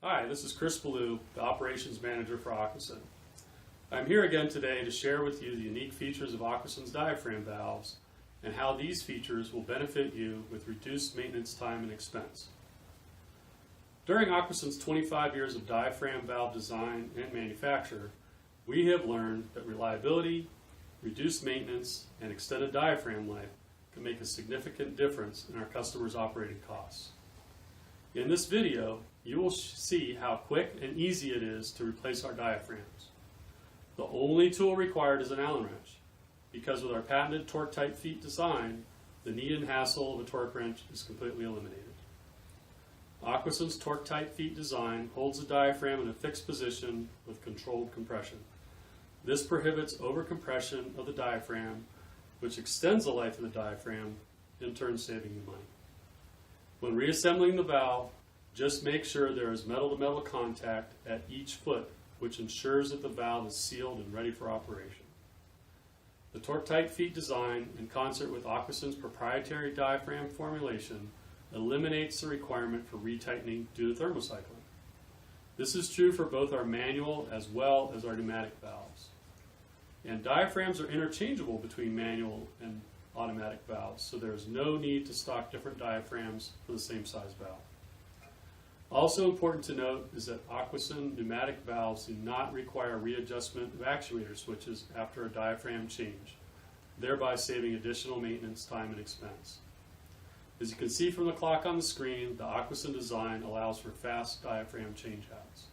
Hi, this is Chris Ballou, the Operations Manager for Aquasyn. I'm here again today to share with you the unique features of Aquasyn's diaphragm valves and how these features will benefit you with reduced maintenance time and expense. During Aquasyn's 25 years of diaphragm valve design and manufacture, we have learned that reliability, reduced maintenance, and extended diaphragm life can make a significant difference in our customers' operating costs. In this video, you will see how quick and easy it is to replace our diaphragms. The only tool required is an Allen wrench, because with our patented torque-tight feet design, the need and hassle of a torque wrench is completely eliminated. Aquasyn's torque-tight feet design holds the diaphragm in a fixed position with controlled compression. This prohibits overcompression of the diaphragm, which extends the life of the diaphragm, in turn saving you money. When reassembling the valve, just make sure there is metal-to-metal contact at each foot, which ensures that the valve is sealed and ready for operation. The torque-tight feet design, in concert with Aquasyn's proprietary diaphragm formulation, eliminates the requirement for retightening due to thermocycling. This is true for both our manual as well as our pneumatic valves. And diaphragms are interchangeable between manual and automatic valves, so there is no need to stock different diaphragms for the same size valve. Also important to note is that Aquasyn pneumatic valves do not require readjustment of actuator switches after a diaphragm change, thereby saving additional maintenance time and expense. As you can see from the clock on the screen, the Aquasyn design allows for fast diaphragm changeouts.